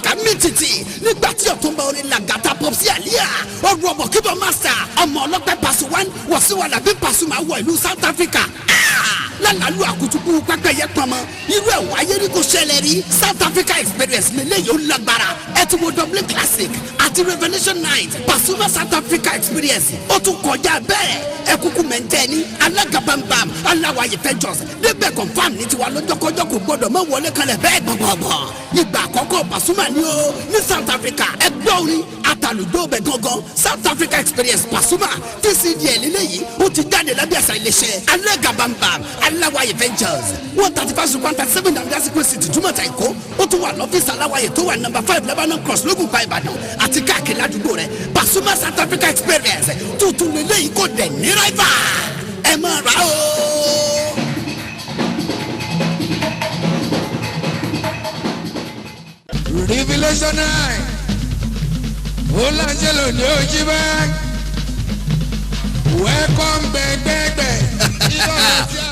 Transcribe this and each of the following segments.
Africa mítìtì nígbà tí Ọ̀túnba orin Lagata Popsi Alia ọ̀rọ̀ ọ̀bọ̀ kíbọ̀ master ọmọ ọlọ́pẹ́ Pasuma Wasiu Alabi Pasuma wọ ìlú South Africa. Lálàlú àkùtùkù pẹ́pẹ́yẹ pọnmọ irú ẹ̀ wáyé ní kò ṣẹlẹ̀ rí South Africa experience lélẹ́yìí ó lágbára ẹ ti wo Dublin Classic àti Revelation Night Pasuma South Africa experience ó tún kọjá bẹ́ẹ̀ ẹ kúkú mẹ́ntẹ́ni alága bambam aláwàyè fẹjọ́s débẹ̀ confam ní tiwa lọ́jọ́kọ́jọ́ kò gbọ́dọ̀ mọ́ wọlé kalẹ̀ bẹ́ẹ̀ gbọ̀ngbọ̀ngbọ̀ ìgbà àkọ́kọ́ Pasuma ni ó ní South Africa ẹgbẹ́ orin àtàlùjọ́ bẹ̀ gangan South Africa experience Pasuma TCDL lélẹ́yìí ó ti jáde lábẹ́ àṣà iléeṣẹ́ alága bambam aláwàyè ventures 135-137 Damdasiko City Jùmọ̀tà Èkó ó tún wà lọ́fíìsì aláwàyè tó wà number 5 Lebanon Cross lógùn pa Ìbàdàn àti káàkiri àdúgbò rẹ̀ Pasuma South Africa experience tuntun lélẹ́yìí kò dẹ̀ ní ráìvà ẹ máa rà ó. Revelation 9 Olajelo ni oji bag welcome gbẹgbẹgbẹ.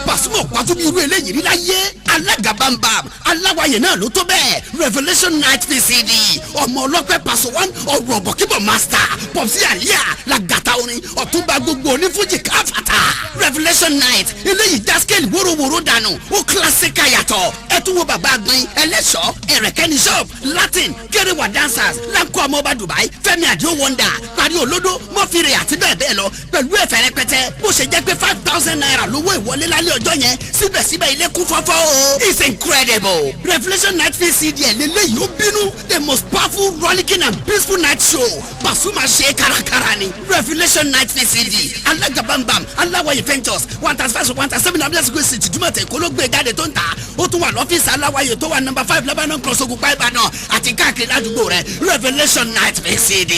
Pasuma pàtó bí irú eléyìí rí láyé alága bambam aláwàyè náà ló tó bẹ́ẹ̀ Revelation Night PCD ọmọ ọlọ́pẹ́ Paso 1 ọ̀rọ̀ ọ̀bọ̀kíbọ̀ master Popsi Alia Lagata orin Ọ̀túnba gbogbo onífújì káfàtà Revelation Night eléyìí dáskẹ́lì wórówóró dànù ó kílásíkà yàtọ̀ ẹ tún wo bàbá agbin ẹlẹ́ṣọ́ ẹ̀rẹ̀kẹ́ni shop Latin kérewà dancers láńkó ọmọọba Dubai Fẹ́mi Àdìó wonder parí olódó mọ́fìrì àti bẹ́ẹ̀ bẹ́ẹ̀ lọ pẹ̀lú ẹ̀fẹ̀ rẹpẹtẹ bó ṣe jẹ́ pé 5,000 naira lówó ìwọlé lálẹ́ ọjọ́ yẹn síbẹ̀síbẹ̀ ilé kún fọ́fọ́ o it's incredible Revelation Night PCDL lélẹ́yìí ó bínú the most powerful rollicking and peaceful night show Pasuma ṣe kárakára ni Revelation Night PCD alága bambam aláwàyè ventures 135-137 Damdasiko City Jùmọ̀tà Èkó ló gbé jáde tó ń ta ó tún wà lọ́fíìsì aláwàyè tó wà number 5 Lebanon Cross ogun pa Ìbàdàn àti káàkiri àdúgbò rẹ̀ Revelation Night PCD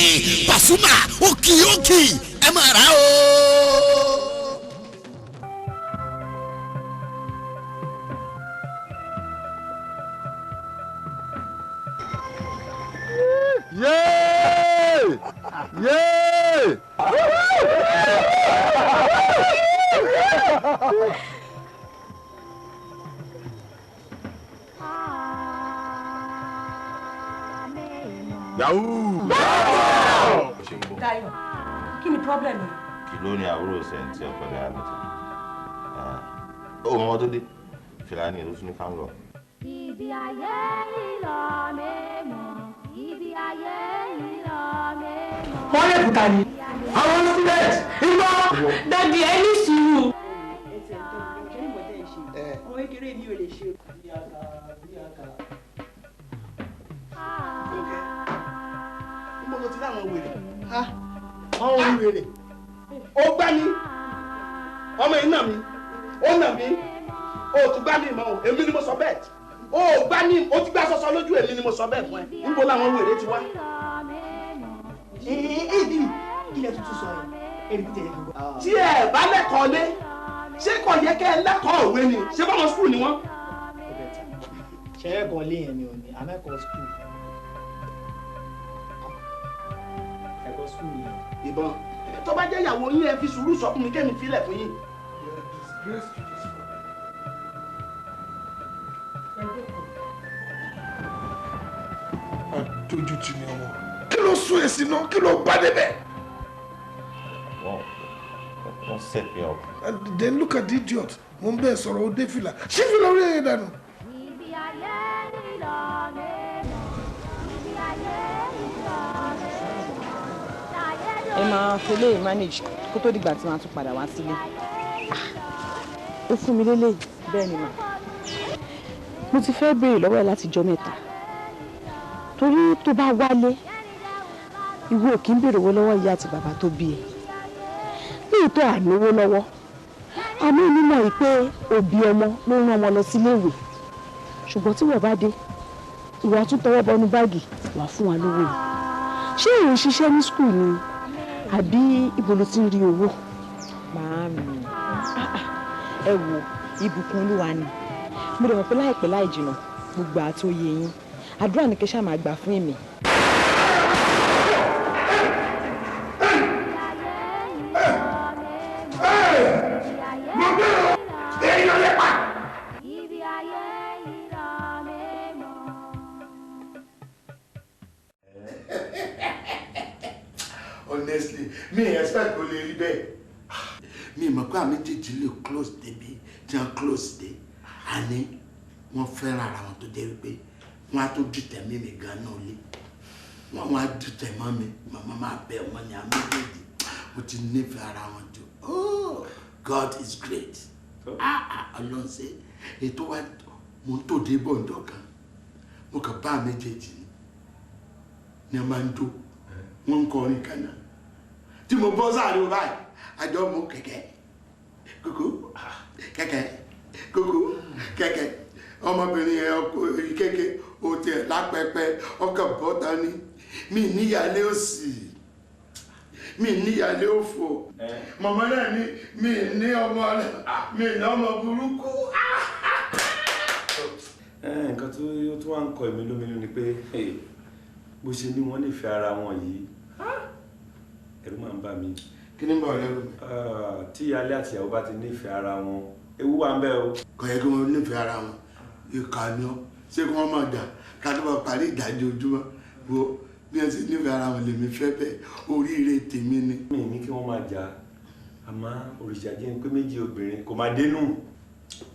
Pasuma ó kì í ẹ máa rà ó. Yay! Yay! Yahoo! Dayo, kí ni problem yìí? Kí ló ní àwúrò sẹ́ńtì ọ̀pẹ̀lẹ̀ àmìtì? Ó mọ́ tó dé, Fìlàní ló tún ní káńgọ̀. Ibi ayé ìlọ mẹ́mọ̀, ibi ayé ìlọ mẹ́mọ̀. Wọ́n lè kúta ni. Àwọn student ìgbọ́ dàdí ẹ ní sùúrù. Ọmọ kékeré mi ò lè ṣe. Mo lọ ti láwọn wèrè. Àwọn wèrè. Ó gbá mi. Ọmọ yìí nà mí. Ó nà mí. Ó tún gbá mi mọ́. Èmi ni mo sọ bẹ́ẹ̀. Ó gbá mi. Ó ti gbá sọ́sọ́ lójú èmi ni mo sọ bẹ́ẹ̀ fún ẹ. Níbo làwọn wèrè ti wá? Èdè ilẹ̀ tuntun sọ yẹn. Èrè bí tẹ̀lé gbogbo. Tí ẹ bá lẹ́kọ̀ọ́ lé, ṣé kò yẹ kẹ́ ẹ lẹ́kọ̀ọ́ òwe ni? Ṣé báwọn skul ni wọ́n? Ṣé ẹ̀kọ́ lé yẹn ni ò ní? Amẹ́kọ̀ọ́ skul. Ẹ̀kọ́ skul yẹn. Ìbọn. Tó bá jẹ́ ìyàwó yín ẹ fi sùúrù sọ fún mi kẹ́mi filẹ̀ fún yín. Àdójú ti ní ọmọ. Kí ló sún èsì náà? Kí ló bá débẹ̀? Wọ́n set me up. And then look at the idiot. Mo ń bẹ́ẹ̀ sọ̀rọ̀ ó dé fìlà. Ṣé fìlà orí ẹ̀yẹ dànù? Ibi ayé ìlọ mẹ́mọ̀, ibi ayé ìlọ mẹ́mọ̀. Ẹ máa fi lè manage kó tó dìgbà tí wọ́n á tún padà wá sílé. Ó fún mi lélẹ̀ bẹ́ẹ̀ ni mà. Mo ti fẹ́ béèrè lọ́wọ́ ẹ láti jọ́ mẹ́ta. Torí tó bá wálé, ìwọ ò kí ń béèrè owó lọ́wọ́ ìyá àti bàbá tó bí ẹ. Lóòótọ́ àlówó lọ́wọ́. Àmọ́ èmi mọ̀ yìí pé òbí ọmọ ló ń rán ọmọ lọ sílé ìwé. Ṣùgbọ́n tí wọ́n bá dé, ìwà tún tọwọ́ bọnú báàgì wà fún wa lówó yìí. Ṣé ìwọ ń ṣiṣẹ́ ní skul ni? Àbí ibo ló ti ń rí owó? Màámi, ẹ wo ìbùkún Olúwa ni. Mo dẹ̀ mọ̀ pé láìpẹ́ láì jìnnà gbogbo àtòyè yín. Àdúrà ni kẹ́ ṣáà máa gbà fún èmi. honestly mi expect kò lè rí bẹ́ẹ̀. mi mọ̀ pé àmì méjèèjì lè close débi tí wọ́n close dé àní wọ́n fẹ́ràn ara wọn tó dé wípé wọ́n á tó dìtẹ̀ mímì gan náà lé wọ́n á dìtẹ̀ mọ́ mi màmá máa bẹ̀ wọ́n ní àmì méjèèjì mo ti nífẹ̀ẹ́ ara wọn jù. Oh, God is great. Ọlọ́run ṣe ètò wa mo ń tòde bọ̀ ǹjọ́ kan mo kàn bá méjèèjì ni wọ́n máa ń dó wọ́n ń kọrin kan náà tí mo bọ́ sáré o báyìí àjọ mú kẹ̀kẹ́ kókó kẹ̀kẹ́ kókó kẹ̀kẹ́ ọmọbìnrin yẹn ọkùnrin kéke o tiẹ̀ lápẹpẹ ọkàn bọ́ta ní mi níyàlé òsì mi níyàlé òfò mọ̀mọ́ náà ní mi ní ọmọ mi ní ọmọ burúkú. nǹkan tó wá ń kọ èmi lóminú ni pé bó ṣe ní wọ́n nífẹ̀ẹ́ ara wọn yìí ẹ̀rù máa ń bà mí. kí ni bọ̀ lẹ́rù mi. tí ìyálé àti ìyàwó bá ti nífẹ̀ẹ́ ara wọn ewu wà ń bẹ o. kò yẹ kí wọ́n nífẹ̀ẹ́ ara wọn ìkànnì ọ ṣé kí wọ́n máa jà ká tó bá parí ìdájọ́ ojúmọ́ wo bí wọ́n ti nífẹ̀ẹ́ ara wọn lèmi fẹ́ bẹ́ẹ̀ oríire tèmi ni. mi ní kí wọ́n máa jà àmọ́ òrìṣà jẹ́ pé méjì obìnrin kò máa dénú.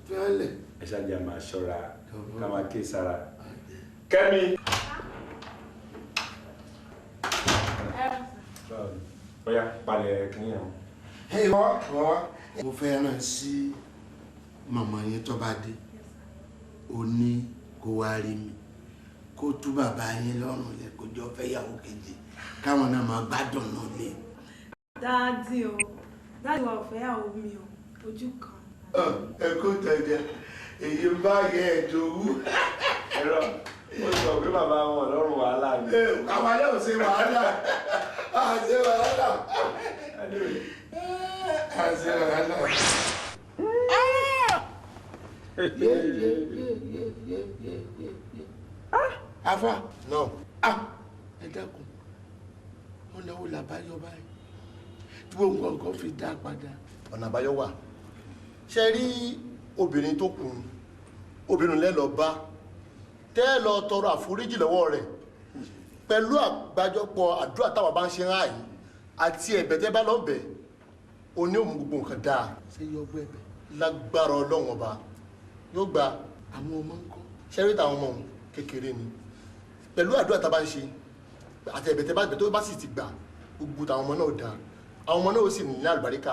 fẹ́lẹ̀. ẹ ṣáàjà máa ṣọ́ra ká máa ké sára. Kẹ́mi. Bóyá palẹ̀ kìnìyàn. Mo fẹ́ rán sí màmá yín tó bá dé ó ní kó wá rí mi kó tú bàbá yín lọ́rùn lẹ̀ kó jọ fẹ́ yàwó kejì káwọn náà máa gbádùn náà lé. dáàdì wa ò fẹ́ yàwó mi o ojú kan. ẹ kó tẹ̀jẹ̀ èyí bá yẹ ẹ̀dọ̀wú. ẹ̀rọ ó sọ pé bàbá wọn lọ́rùn wàhálà ni. àwọn alẹ́ ò ṣe wàhálà àṣẹ wàhálà àṣẹ wàhálà. afa no. ẹ dákun ọ̀nà wo làbáyọ báyìí tí gbogbo nǹkan fi dá padà. ọ̀nà àbáyọ wà ṣe rí obìnrin tó kù obìnrin lẹ́lọ bá tẹ́ lọ tọrọ àforíjì lọ́wọ́ rẹ̀ pẹ̀lú àgbájọpọ̀ àdúrà táwa bá ń ṣe ráàyè àti ẹ̀bẹ̀ tẹ́ bá lọ́bẹ̀ o ní òun gbogbo nǹkan dáa. ṣé yọ ọgbẹ́ ẹ̀bẹ̀. lágbára ọlọ́run ọba yóò gba àwọn ọmọ ń kọ́. ṣẹ́rí táwọn ọmọ kékeré ni pẹ̀lú àdúrà tá a bá ń ṣe àti ẹ̀bẹ̀ tẹ́ bá gbẹ̀ tó bá sì ti gbà gbogbo táwọn ọmọ náà dáa àwọn ọmọ náà ó sì ní àlùbáríkà